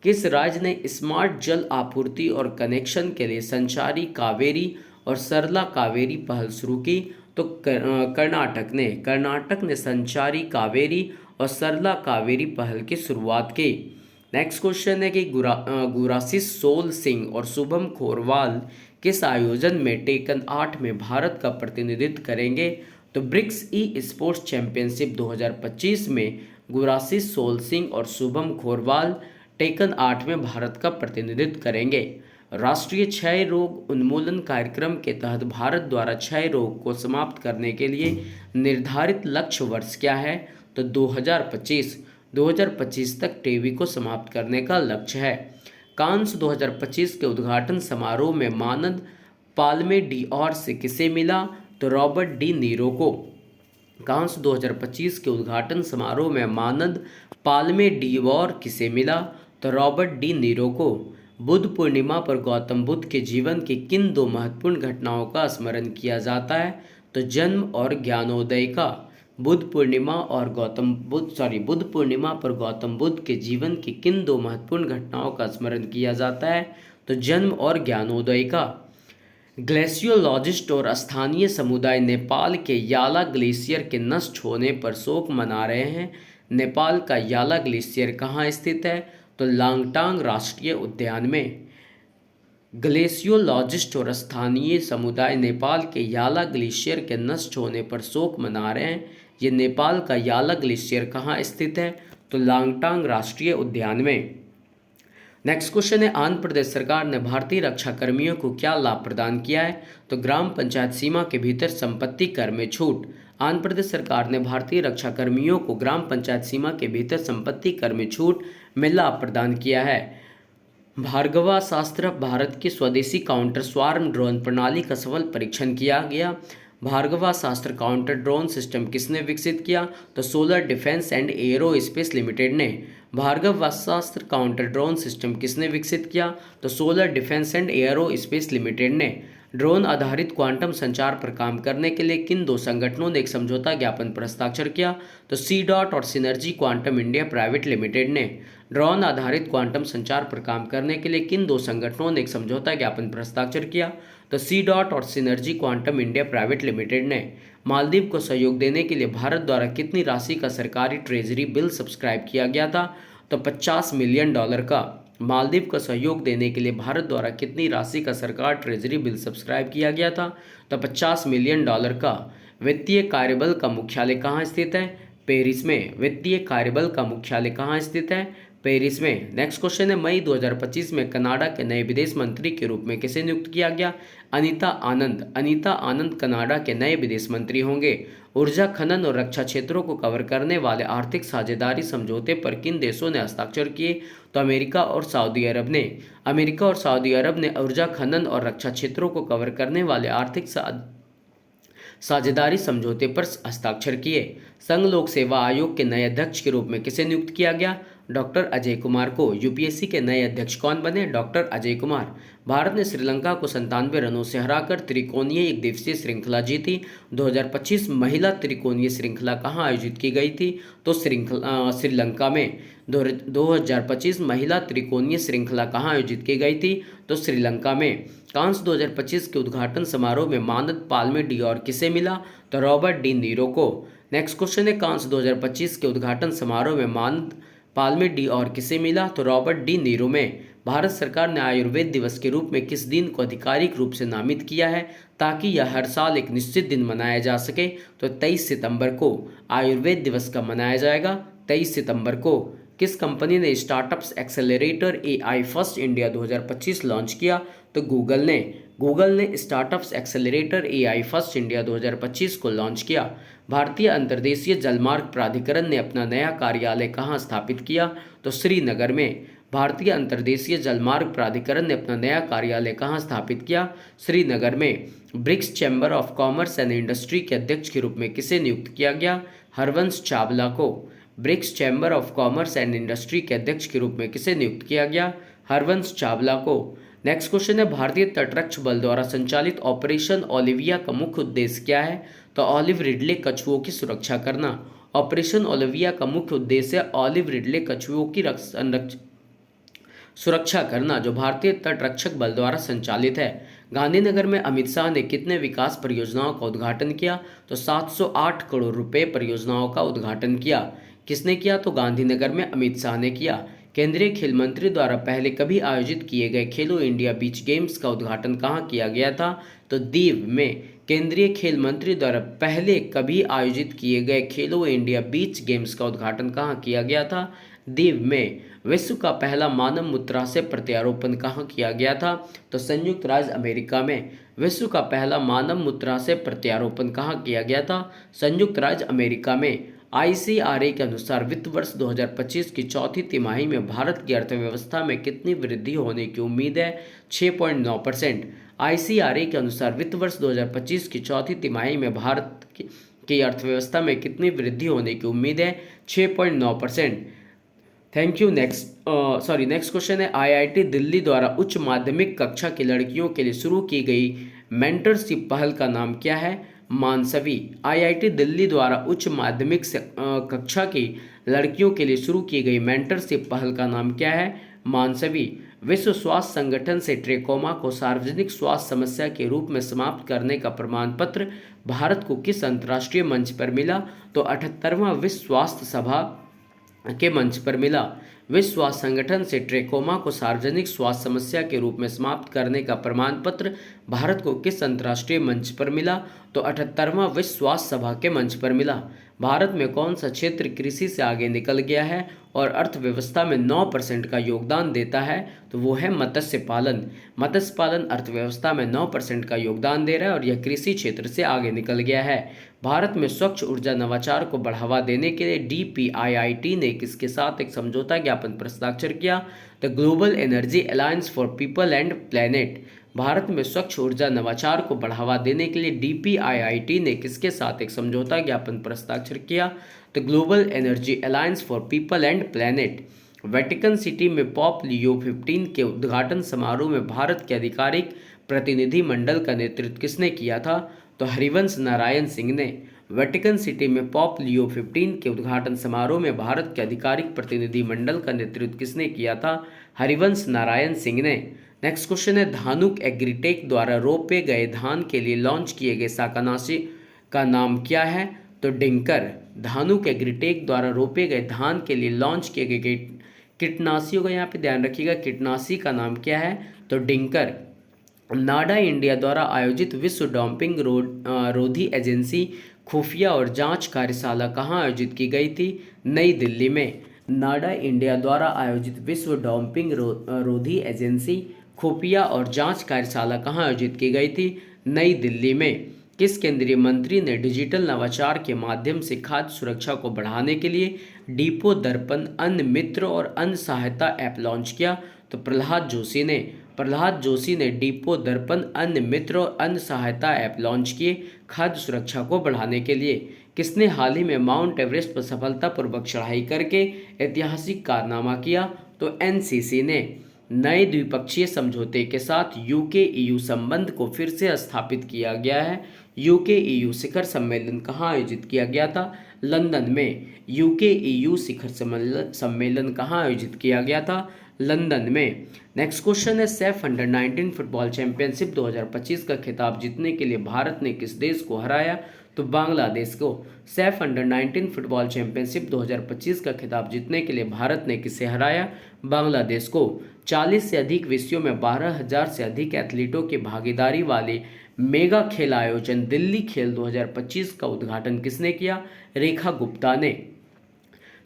S1: किस राज्य ने स्मार्ट जल आपूर्ति और कनेक्शन के लिए संचारी कावेरी और सरला कावेरी पहल शुरू की? तो कर्नाटक ने संचारी कावेरी और सरला कावेरी पहल की शुरुआत की। नेक्स्ट क्वेश्चन है कि गुरासिस सोल सिंह और शुभम खोरवाल किस आयोजन में टेकन 8 में भारत का प्रतिनिधित्व करेंगे? तो ब्रिक्स स्पोर्ट्स चैंपियनशिप 2025 में गुरासिस सोल सिंह और शुभम खोरवाल टेकन 8 में भारत का प्रतिनिधित्व करेंगे। राष्ट्रीय क्षय रोग उन्मूलन कार्यक्रम के तहत भारत द्वारा क्षय रोग को समाप्त करने के लिए निर्धारित लक्ष्य वर्ष क्या है? तो 2025 तक टीबी को समाप्त करने का लक्ष्य है। कांस 2025 के उद्घाटन समारोह में मानद पाल्मे डिओर से किसे मिला? तो रॉबर्ट डी नीरो को। कांस 2025 के उद्घाटन समारोह में मानद पाल्मे डिओर किसे मिला? तो रॉबर्ट डी नीरो को। बुद्ध पूर्णिमा पर गौतम बुद्ध के जीवन की किन 2 महत्वपूर्ण घटनाओं का स्मरण किया जाता है? तो जन्म और ज्ञानोदय का। बुद्ध पूर्णिमा पर गौतम बुद्ध के जीवन की किन 2 महत्वपूर्ण घटनाओं का स्मरण किया जाता है? तो जन्म और ज्ञानोदय का। ग्लेशियोलॉजिस्ट और स्थानीय समुदाय नेपाल के याला ग्लेशियर के नष्ट होने पर शोक मना रहे हैं। नेपाल का याला ग्लेशियर कहाँ स्थित है? तो लांगटांग राष्ट्रीय उद्यान में। ग्लेशियोलॉजिस्ट और स्थानीय समुदाय नेपाल के याला ग्लेशियर के नष्ट होने पर शोक मना रहे हैं। ये नेपाल का याला ग्लेशियर कहाँ स्थित है? तो लांगटांग राष्ट्रीय उद्यान में। नेक्स्ट क्वेश्चन है, आंध्र प्रदेश सरकार ने भारतीय रक्षा कर्मियों को क्या लाभ प्रदान किया है? तो ग्राम पंचायत सीमा के भीतर संपत्ति कर में छूट। आंध्र प्रदेश सरकार ने भारतीय रक्षा कर्मियों को ग्राम पंचायत सीमा के भीतर संपत्ति कर में छूट में लाभ प्रदान किया है। भार्गवास्त्र भारत की स्वदेशी काउंटर स्वार्म ड्रोन प्रणाली का सफल परीक्षण किया गया। भार्गवास्त्र काउंटर ड्रोन सिस्टम किसने विकसित किया? तो solar defence and aerospace limited ने। भार्गवास्त्र काउंटर ड्रोन सिस्टम किसने विकसित किया? तो solar defence and aerospace limited ने। ड्रोन आधारित क्वांटम संचार पर काम करने के लिए किन दो संगठनों ने एक समझौता ज्ञापन पर हस्ताक्षर किया? तो सी डॉट और synergy quantum India private limited ने ड्रोन आधारित क्वांटम संचार पर काम करने के लिए किन दो संगठनों ने एक समझौता ज्ञापन पर हस्ताक्षर किया? तो सी डॉट और synergy quantum India private limited ने मालदीव को सहयोग देने के लिए भारत द्वारा कितनी राशि का सरकारी ट्रेजरी बिल सब्सक्राइब किया गया था? तो $50 मिलियन का मालदीव को सहयोग देने के लिए भारत द्वारा कितनी राशि का सरकार ट्रेजरी बिल सब्सक्राइब किया गया था? तो $50 मिलियन का। वित्तीय कार्यबल का मुख्यालय कहाँ स्थित है? पेरिस में। वित्तीय कार्यबल का मुख्यालय कहाँ स्थित है? पेरिस में। नेक्स्ट क्वेश्चन है, मई 2025 में कनाडा के नए विदेश मंत्री के रूप में किसे नियुक्त किया गया? अनीता आनंद। अनीता आनंद कनाडा के नए विदेश मंत्री होंगे। ऊर्जा, खनन और रक्षा क्षेत्रों को कवर करने वाले आर्थिक साझेदारी समझौते पर किन देशों ने हस्ताक्षर किए? तो अमेरिका और सऊदी अरब ने। अमेरिका और सऊदी अरब ने ऊर्जा, खनन और रक्षा क्षेत्रों को कवर करने वाले आर्थिक साझेदारी समझौते पर हस्ताक्षर किए। संघ लोक सेवा आयोग के नए अध्यक्ष के रूप में किसे नियुक्त किया गया? डॉक्टर अजय कुमार को। यूपीएससी के नए अध्यक्ष कौन बने? डॉक्टर अजय कुमार। भारत ने श्रीलंका को 97 रनों से हराकर त्रिकोणीय एक दिवसीय श्रृंखला जीती। 2025 महिला त्रिकोणीय श्रृंखला कहाँ आयोजित की गई थी? तो श्रीलंका में। 2025 महिला त्रिकोणीय श्रृंखला कहाँ आयोजित की गई थी? तो श्रीलंका में। कांस 2025 के उद्घाटन समारोह में मानद पाल्मे डियोर किसे मिला? तो रॉबर्ट डी नीरो को। नेक्स्ट क्वेश्चन है, कांस 2025 के उद्घाटन समारोह में मानद पाल्मे डियोर किसे मिला? तो रॉबर्ट डी नीरो में। भारत सरकार ने आयुर्वेद दिवस के रूप में किस दिन को आधिकारिक रूप से नामित किया है ताकि यह हर साल एक निश्चित दिन मनाया जा सके? तो 23 सितंबर को आयुर्वेद दिवस का मनाया जाएगा, 23 सितंबर को। किस कंपनी ने startups accelerator AI first India 2025 launch किया? तो गूगल ने। गूगल ने startups accelerator AI first India 2025 को लॉन्च किया। भारतीय अंतर्देशीय जलमार्ग प्राधिकरण ने अपना नया कार्यालय कहाँ स्थापित किया? तो श्रीनगर में। भारतीय अंतर्देशीय जलमार्ग प्राधिकरण ने अपना नया कार्यालय कहाँ स्थापित किया? श्रीनगर में। BRICS chamber of commerce and industry के अध्यक्ष के रूप में किसे नियुक्त किया गया? हरवंश चावला को। BRICS chamber of commerce and industry के अध्यक्ष के रूप में किसे नियुक्त किया गया? हरवंश चावला को। नेक्स्ट क्वेश्चन है, भारतीय तटरक्षक बल द्वारा संचालित ऑपरेशन ओलिविया का मुख्य उद्देश्य क्या है? तो ऑलिव रिडले कछुओं की सुरक्षा करना। ऑपरेशन ओलिविया का मुख्य उद्देश्य ऑलिव रिडले कछुओं की सुरक्षा करना, जो भारतीय तटरक्षक बल द्वारा संचालित है। गांधीनगर में अमित शाह ने कितने विकास परियोजनाओं का उद्घाटन किया? तो 708 करोड़ रुपए परियोजनाओं का उद्घाटन किया। किसने किया? तो गांधीनगर में अमित शाह ने किया। केंद्रीय खेल मंत्री द्वारा पहले कभी आयोजित किए गए खेलो इंडिया बीच गेम्स का उद्घाटन कहाँ किया गया था? तो दीव में। केंद्रीय खेल मंत्री द्वारा पहले कभी आयोजित किए गए खेलो इंडिया बीच गेम्स का उद्घाटन कहाँ किया गया था? दीव में। विश्व का पहला मानव मुद्रा से प्रत्यारोपण कहाँ किया गया था? तो संयुक्त राज्य अमेरिका में। विश्व का पहला मानव मुद्रा से प्रत्यारोपण कहाँ किया गया था? संयुक्त राज्य अमेरिका में। आईसीआरए के अनुसार वित्त वर्ष 2025 की चौथी तिमाही में भारत की अर्थव्यवस्था में कितनी वृद्धि होने की उम्मीद है? 6.9%। आईसीआरए के अनुसार वित्त वर्ष 2025 की चौथी तिमाही में भारत की अर्थव्यवस्था में कितनी वृद्धि होने की उम्मीद है? 6.9%। Thank you. नेक्स्ट क्वेश्चन है, आईआईटी दिल्ली द्वारा उच्च माध्यमिक कक्षा की लड़कियों के लिए शुरू की गई मेंटरशिप पहल का नाम क्या है? मानसवी। आईआईटी दिल्ली द्वारा उच्च माध्यमिक कक्षा की लड़कियों के लिए शुरू की गई मेंटरशिप पहल का नाम क्या है? मानसवी। विश्व स्वास्थ्य संगठन से ट्रेकोमा को सार्वजनिक स्वास्थ्य समस्या के रूप में समाप्त करने का प्रमाण पत्र भारत को किस अंतर्राष्ट्रीय मंच पर मिला? तो 78वां विश्व स्वास्थ्य सभा के मंच पर मिला। विश्व स्वास्थ्य संगठन से ट्रेकोमा को सार्वजनिक स्वास्थ्य समस्या के रूप में समाप्त करने का प्रमाण पत्र भारत को किस अंतर्राष्ट्रीय मंच पर मिला? तो 78वां विश्व स्वास्थ्य सभा के मंच पर मिला। भारत में कौन सा क्षेत्र कृषि से आगे निकल गया है और अर्थव्यवस्था में 9% का योगदान देता है? तो वो है मत्स्य पालन। मत्स्य पालन अर्थव्यवस्था में 9% का योगदान दे रहा है और यह कृषि क्षेत्र से आगे निकल गया है। भारत में स्वच्छ ऊर्जा नवाचार को बढ़ावा देने के लिए डीपीआईआईटी ने किसके साथ एक समझौता ज्ञापन पर हस्ताक्षर किया? The global energy alliance for people and planet. Bharat में स्वच्छ ऊर्जा नवाचार को बढ़ावा देने के लिए डीपीआईआईटी ने किसके साथ एक समझौता ज्ञापन पर हस्ताक्षर किया? The global energy alliance for people and planet. Vatican city में पॉप लियो 15 के उद्घाटन समारोह में भारत के आधिकारिक प्रतिनिधिमंडल का नेतृत्व किसने किया था? तो हरिवंश नारायण सिंह ने। वेटिकन सिटी में पोप लियो 15 के उद्घाटन समारोह में भारत के आधिकारिक प्रतिनिधिमंडल का नेतृत्व किसने किया था? हरिवंश नारायण सिंह ने। नेक्स्ट क्वेश्चन है, धानुक एग्रीटेक द्वारा रोपे गए धान के लिए लॉन्च किए गए शाकनाशी का नाम क्या है? तो डिंकर। धानुक एग्रीटेक द्वारा रोपे गए धान के लिए लॉन्च किए गए कीटनाशियों का यहाँ पे ध्यान रखिएगा, कीटनाशी का नाम क्या है? तो डिंकर। नाडा इंडिया द्वारा आयोजित विश्व डोपिंग रोधी एजेंसी खुफिया और जांच कार्यशाला कहाँ आयोजित की गई थी? नई दिल्ली में। नाडा इंडिया द्वारा आयोजित विश्व डोपिंग रोधी एजेंसी खुफिया और जांच कार्यशाला कहाँ आयोजित की गई थी? नई दिल्ली में। किस केंद्रीय मंत्री ने डिजिटल नवाचार के माध्यम से खाद्य सुरक्षा को बढ़ाने के लिए डिपो दर्पण, अन्न मित्र और अन्न सहायता ऐप लॉन्च किया? तो प्रहलाद जोशी ने। प्रहलाद जोशी ने डिपो दर्पण, अन्न मित्र और अन्न सहायता ऐप लॉन्च किए खाद्य सुरक्षा को बढ़ाने के लिए। किसने हाल ही में माउंट एवरेस्ट पर सफलतापूर्वक चढ़ाई करके ऐतिहासिक कारनामा किया? तो एनसीसी ने। नए द्विपक्षीय समझौते के साथ यूके ईयू संबंध को फिर से स्थापित किया गया है। यूके ईयू शिखर सम्मेलन कहाँ आयोजित किया गया था? लंदन में। यूके ईयू शिखर सम्मेलन कहाँ आयोजित किया गया था? लंदन में। नेक्स्ट क्वेश्चन है, सैफ अंडर 19 फुटबॉल चैंपियनशिप 2025 का खिताब जीतने के लिए भारत ने किस देश को हराया? तो बांग्लादेश को। सैफ अंडर 19 फुटबॉल चैंपियनशिप 2025 का खिताब जीतने के लिए भारत ने किसे हराया? बांग्लादेश को। 40 से अधिक विषयों में 12,000 से अधिक एथलीटों की भागीदारी वाले मेगा खेल आयोजन दिल्ली खेल 2025 का उद्घाटन किसने किया? रेखा गुप्ता ने।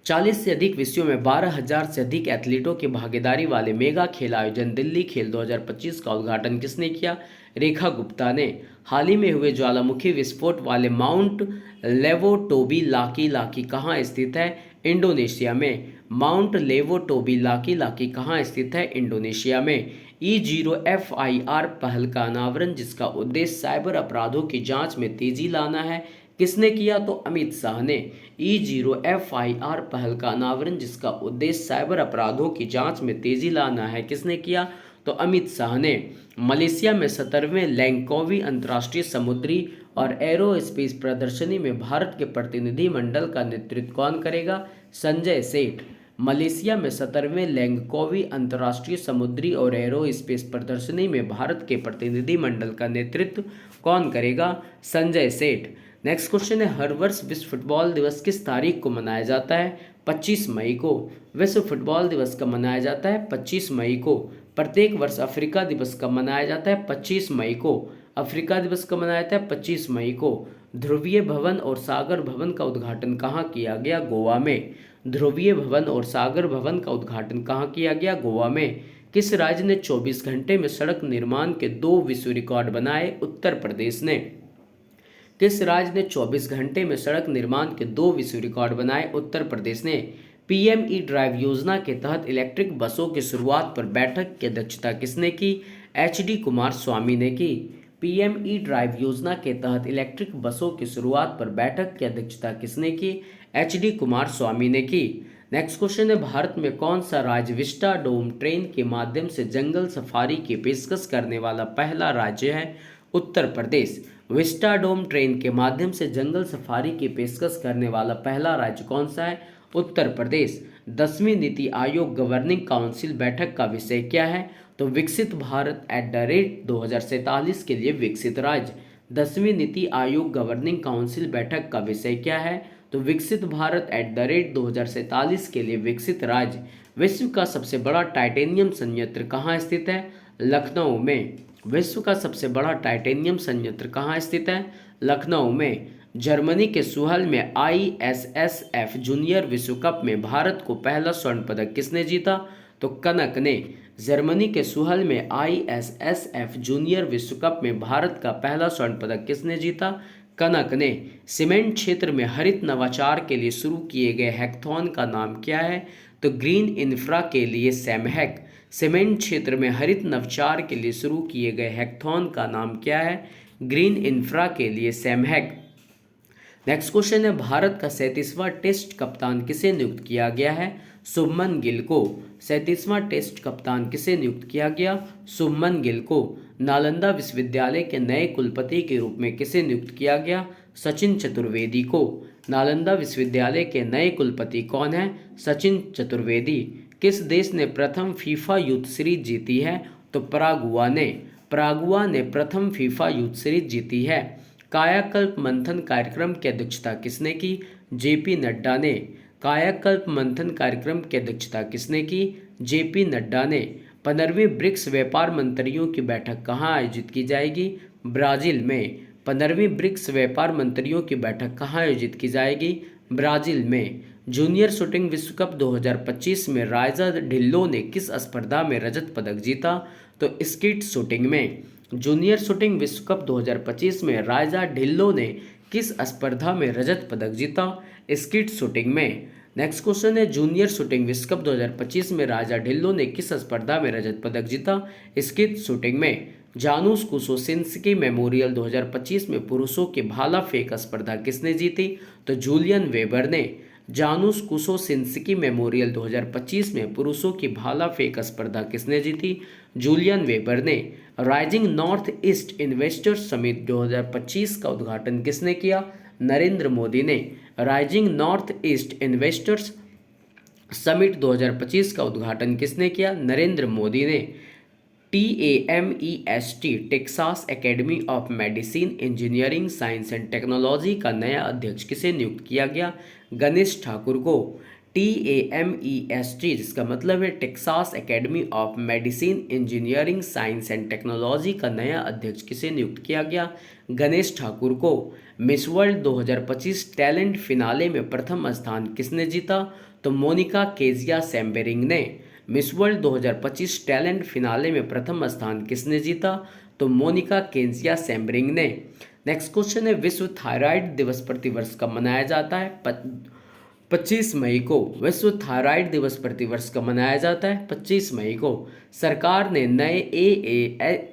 S1: 40 से अधिक विषयों में 12,000 से अधिक एथलीटों की भागीदारी वाले मेगा खेल आयोजन दिल्ली खेल 2025 का उद्घाटन किसने किया? रेखा गुप्ता ने। हाल ही में हुए ज्वालामुखी विस्फोट वाले माउंट लेवोटोबी लाकी लाकी कहाँ स्थित है? इंडोनेशिया में। माउंट लेवोटोबी लाकी लाकी कहाँ स्थित है? इंडोनेशिया में। E0FIR पहल का अनावरण, जिसका उद्देश्य साइबर अपराधों की जांच में तेजी लाना है, किसने किया? तो अमित शाह ने। E0FIR पहल का अनावरण, जिसका उद्देश्य साइबर अपराधों की जांच में तेजी लाना है, किसने किया? तो अमित शाह ने। मलेशिया में 17वें लैंगकोवी अंतर्राष्ट्रीय समुद्री और एरोस्पेस प्रदर्शनी में भारत के प्रतिनिधिमंडल का नेतृत्व कौन करेगा? संजय सेठ। मलेशिया में 17वें लैंगकोवी अंतर्राष्ट्रीय समुद्री और एरोस्पेस प्रदर्शनी में भारत के प्रतिनिधिमंडल का नेतृत्व कौन करेगा? संजय सेठ। नेक्स्ट क्वेश्चन है, हर वर्ष विश्व फुटबॉल दिवस किस तारीख को मनाया जाता है? 25 मई को। विश्व फुटबॉल दिवस कब मनाया जाता है? 25 मई को। प्रत्येक वर्ष अफ्रीका दिवस कब मनाया जाता है? 25 मई को। अफ्रीका दिवस कब मनाया जाता है? 25 मई को। ध्रुवीय भवन और सागर भवन का उद्घाटन कहाँ किया गया? गोवा में। ध्रुवीय भवन और सागर भवन का उद्घाटन कहाँ किया गया? गोवा में। किस राज्य ने 24 घंटे में सड़क निर्माण के 2 विश्व रिकॉर्ड बनाए? उत्तर प्रदेश ने। किस राज्य ने 24 घंटे में सड़क निर्माण के 2 विश्व रिकॉर्ड बनाए? उत्तर प्रदेश ने। PME ड्राइव योजना के तहत इलेक्ट्रिक बसों की शुरुआत पर बैठक की अध्यक्षता किसने की? HD कुमारस्वामी ने की। PME ड्राइव योजना के तहत इलेक्ट्रिक बसों की शुरुआत पर बैठक की अध्यक्षता किसने की? HD कुमारस्वामी ने की। नेक्स्ट क्वेश्चन है, भारत में कौन सा राज्य विस्टा डोम ट्रेन के माध्यम से जंगल सफारी की पेशकश करने वाला पहला राज्य है? Uttar Pradesh. Vista dome train के माध्यम से जंगल सफारी की पेशकश करने वाला पहला राज्य कौन सा है? उत्तर प्रदेश। 10वीं नीति आयोग गवर्निंग काउंसिल बैठक का विषय क्या है? तो विकसित भारत @2047 के लिए विकसित राज्य। 10वीं नीति आयोग गवर्निंग काउंसिल बैठक का विषय क्या है? तो विकसित भारत @2047 के लिए विकसित राज्य। विश्व का सबसे बड़ा टाइटेनियम संयंत्र कहाँ स्थित है? लखनऊ में। विश्व का सबसे बड़ा टाइटेनियम संयंत्र कहाँ स्थित है? लखनऊ में। जर्मनी के सुहल में ISSF जूनियर विश्व कप में भारत को पहला स्वर्ण पदक किसने जीता? तो कनक ने। जर्मनी के सुहल में ISSF जूनियर विश्व कप में भारत का पहला स्वर्ण पदक किसने जीता? कनक ने। सीमेंट क्षेत्र में हरित नवाचार के लिए शुरू किए गए हैकाथॉन का नाम क्या है? तो ग्रीन इंफ्रा के लिए सैमहैक। सीमेंट क्षेत्र में हरित नवाचार के लिए शुरू किए गए हैकाथॉन का नाम क्या है? ग्रीन इंफ्रा के लिए सैमहैक। नेक्स्ट क्वेश्चन है, भारत का 37वां टेस्ट कप्तान किसे नियुक्त किया गया है? शुभमन गिल को 37वां टेस्ट कप्तान किसे नियुक्त किया गया? शुभमन गिल को नालंदा विश्वविद्यालय के नए कुलपति के रूप में किसे नियुक्त किया गया? सचिन चतुर्वेदी को। नालंदा विश्वविद्यालय के नए कुलपति कौन है? सचिन चतुर्वेदी। किस देश ने प्रथम फीफा यूथ सीरीज जीती है? तो परागुआ ने प्रथम फीफा यूथ सीरीज जीती है। कायाकल्प मंथन कार्यक्रम की अध्यक्षता किसने की? जेपी नड्डा ने। कायाकल्प मंथन कार्यक्रम की अध्यक्षता किसने की? जेपी नड्डा ने। 15वीं ब्रिक्स व्यापार मंत्रियों की बैठक कहाँ आयोजित की जाएगी? ब्राजील में। 15वीं ब्रिक्स व्यापार मंत्रियों की बैठक कहाँ आयोजित की जाएगी? ब्राजील में। जूनियर शूटिंग विश्व कप 2025 में राइजा ढिल्लो ने किस स्पर्धा में रजत पदक जीता? तो स्कीट शूटिंग में। जूनियर शूटिंग विश्व कप 2025 में राइजा ढिल्लो ने किस स्पर्धा में रजत पदक जीता? स्कीट शूटिंग में। नेक्स्ट क्वेश्चन है, जूनियर शूटिंग विश्व कप 2025 में राइजा ढिल्लो ने किस स्पर्धा में रजत पदक जीता? स्कीट शूटिंग में। जानुस कुसोसिंस्की मेमोरियल 2025 में पुरुषों की भाला फेंक स्पर्धा किसने जीती? तो जूलियन वेबर ने। जानुस कुसोसिंस्की मेमोरियल 2025 में पुरुषों की भाला फेंक स्पर्धा किसने जीती? जूलियन वेबर ने। Rising north east investors summit 2025 का उद्घाटन किसने किया? नरेंद्र मोदी ने। Rising north east investors summit 2025 का उद्घाटन किसने किया? नरेंद्र मोदी ने। TAMEST Texas academy of medicine engineering science and technology का नया अध्यक्ष किसे नियुक्त किया गया? गणेश ठाकुर को। TAMEST जिसका मतलब है Texas academy of medicine engineering science and technology का नया अध्यक्ष किसे नियुक्त किया गया? गणेश ठाकुर को। मिस वर्ल्ड 2025 टैलेंट फिनाले में प्रथम स्थान किसने जीता? तो मोनिका केजिया सैम्बेरिंग ने। मिस वर्ल्ड 2025 टैलेंट फिनाले में प्रथम स्थान किसने जीता? तो मोनिका केजिया सैम्बेरिंग ने। नेक्स्ट क्वेश्चन है, विश्व थायराइड दिवस प्रतिवर्ष कब मनाया जाता है? 25 मई को। विश्व थायराइड दिवस प्रतिवर्ष कब मनाया जाता है? 25 मई को। सरकार ने नए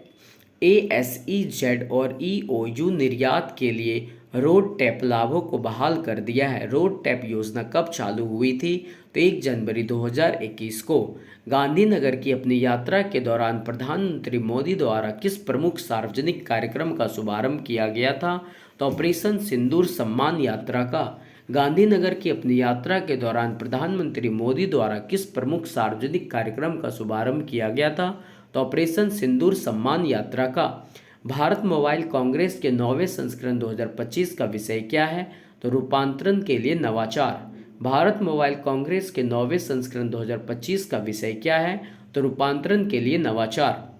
S1: ASEZ और EOU निर्यात के लिए रोड टैप लाभों को बहाल कर दिया है। रोड टैप योजना कब चालू हुई थी? तो 1 जनवरी 2021 को। गांधीनगर की अपनी यात्रा के दौरान प्रधानमंत्री मोदी द्वारा किस प्रमुख सार्वजनिक कार्यक्रम का शुभारंभ किया गया था? तो ऑपरेशन सिंदूर सम्मान यात्रा का। गांधीनगर की अपनी यात्रा के दौरान प्रधानमंत्री मोदी द्वारा किस प्रमुख सार्वजनिक कार्यक्रम का शुभारंभ किया गया था? तो ऑपरेशन सिंदूर सम्मान यात्रा का। भारत मोबाइल कांग्रेस के 9वें संस्करण 2025 का विषय क्या है? तो रूपांतरण के लिए नवाचार। भारत मोबाइल कांग्रेस के 9वें संस्करण 2025 का विषय क्या है? तो रूपांतरण के लिए नवाचार।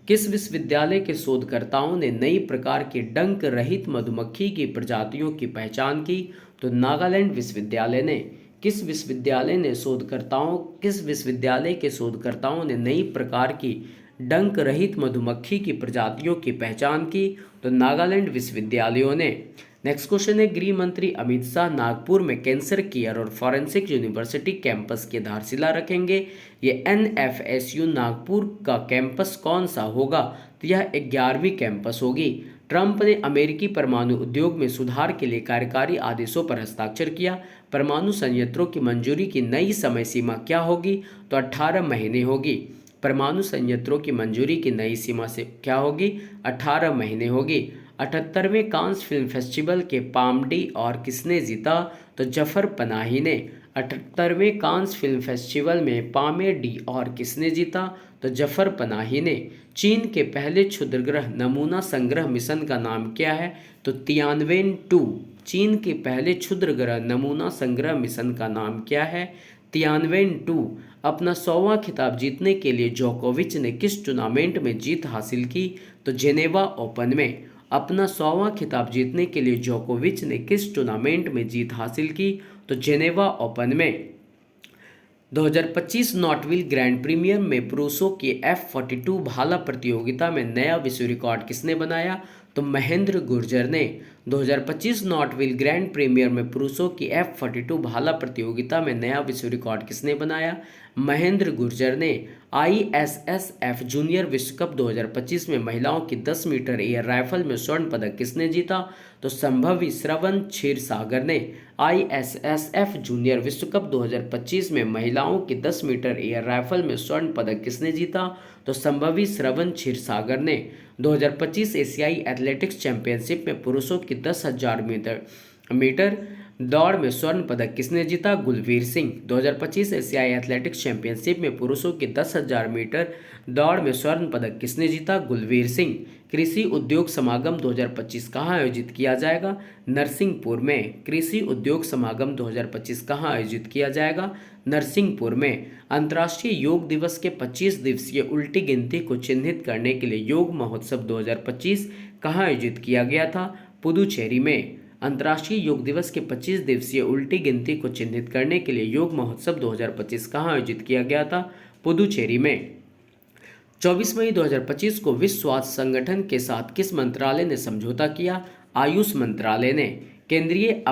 S1: किस विश्वविद्यालय के शोधकर्ताओं ने नई प्रकार की डंक रहित मधुमक्खी की प्रजातियों की पहचान की? तो नागालैंड विश्वविद्यालय ने। किस विश्वविद्यालय के शोधकर्ताओं ने नई प्रकार की डंक रहित मधुमक्खी की प्रजातियों की पहचान की? तो नागालैंड विश्वविद्यालयों ने। नेक्स्ट क्वेश्चन है, गृह मंत्री अमित शाह नागपुर में कैंसर केयर और फॉरेंसिक यूनिवर्सिटी कैंपस की आधारशिला रखेंगे। ये NFSU नागपुर का कैंपस कौन सा होगा? तो यह 11वीं कैंपस होगी। ट्रंप ने अमेरिकी परमाणु उद्योग में सुधार के लिए कार्यकारी आदेशों पर हस्ताक्षर किया। परमाणु संयंत्रों की मंजूरी की नई समय सीमा क्या होगी? तो 18 महीने होगी। परमाणु संयंत्रों की मंजूरी की नई सीमा से क्या होगी? 18 महीने होगी। 78वें कांस फिल्म फेस्टिवल के पामडी और किसने जीता? तो जफर पनाही ने। 78वें कांस फिल्म फेस्टिवल में पामेडी और किसने जीता? तो जफर पनाही ने। चीन के पहले क्षुद्रग्रह नमूना संग्रह मिशन का नाम क्या है? तो तियानवेन-2। चीन के पहले क्षुद्रग्रह नमूना संग्रह मिशन का नाम क्या है? तियानवेन-2। अपना 100वां खिताब जीतने के लिए जोकोविच ने किस टूर्नामेंट में जीत हासिल की? तो जेनेवा ओपन में। अपना 100वां खिताब जीतने के लिए जोकोविच ने किस टूर्नामेंट में जीत हासिल की? तो जेनेवा ओपन में। 2025 नॉटविल ग्रैंड प्रीमियर में पुरुषों की F42 भाला प्रतियोगिता में नया विश्व रिकॉर्ड किसने बनाया? तो महेंद्र गुर्जर ने। 2025 नॉटविल ग्रैंड प्रीमियर में पुरुषों की F42 भाला प्रतियोगिता में नया विश्व रिकॉर्ड किसने बनाया? महेंद्र गुर्जर ने। ISSF जूनियर विश्व कप 2025 में महिलाओं की 10 मीटर एयर राइफल में स्वर्ण पदक किसने जीता? तो संभवी श्रवण क्षीरसागर ने। ISSF जूनियर विश्व कप 2025 में महिलाओं की 10 मीटर एयर राइफल में स्वर्ण पदक किसने जीता? तो संभवी श्रवण क्षीरसागर ने। 2025 एशियाई एथलेटिक्स चैंपियनशिप में पुरुषों की 10,000 मीटर दौड़ में स्वर्ण पदक किसने जीता? गुलवीर सिंह। 2025 एशियाई एथलेटिक्स चैंपियनशिप में पुरुषों की 10,000 मीटर दौड़ में स्वर्ण पदक किसने जीता? गुलवीर सिंह। कृषि उद्योग समागम 2025 कहाँ आयोजित किया जाएगा? नरसिंहपुर में। कृषि उद्योग समागम 2025 कहाँ आयोजित किया जाएगा? नरसिंहपुर में। अंतर्राष्ट्रीय योग दिवस के 25 दिवसीय उल्टी गिनती को चिन्हित करने के लिए योग महोत्सव 2025 कहाँ आयोजित किया गया था? पुदुचेरी में। अंतर्राष्ट्रीय योग दिवस के 25 दिवसीय उल्टी गिनती को चिन्हित करने के लिए योग महोत्सव 2025 कहाँ आयोजित किया गया था? पुदुचेरी में। 24 मई 2025 को विश्व स्वास्थ्य संगठन के साथ किस मंत्रालय ने समझौता किया? आयुष मंत्रालय ने। केंद्रीय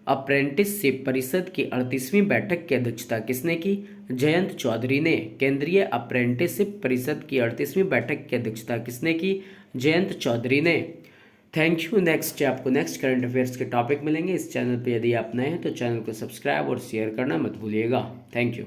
S1: अप्रेंटिसशिप परिषद की 38वीं बैठक की अध्यक्षता किसने की? जयंत चौधरी ने। केंद्रीय अप्रेंटिसशिप परिषद की 38वीं बैठक की अध्यक्षता किसने की? जयंत चौधरी ने। Thank you. नेक्स्ट आपको नेक्स्ट करंट अफेयर्स के टॉपिक मिलेंगे। इस चैनल पे यदि आप नए हैं तो चैनल को सब्सक्राइब और शेयर करना मत भूलिएगा। Thank you.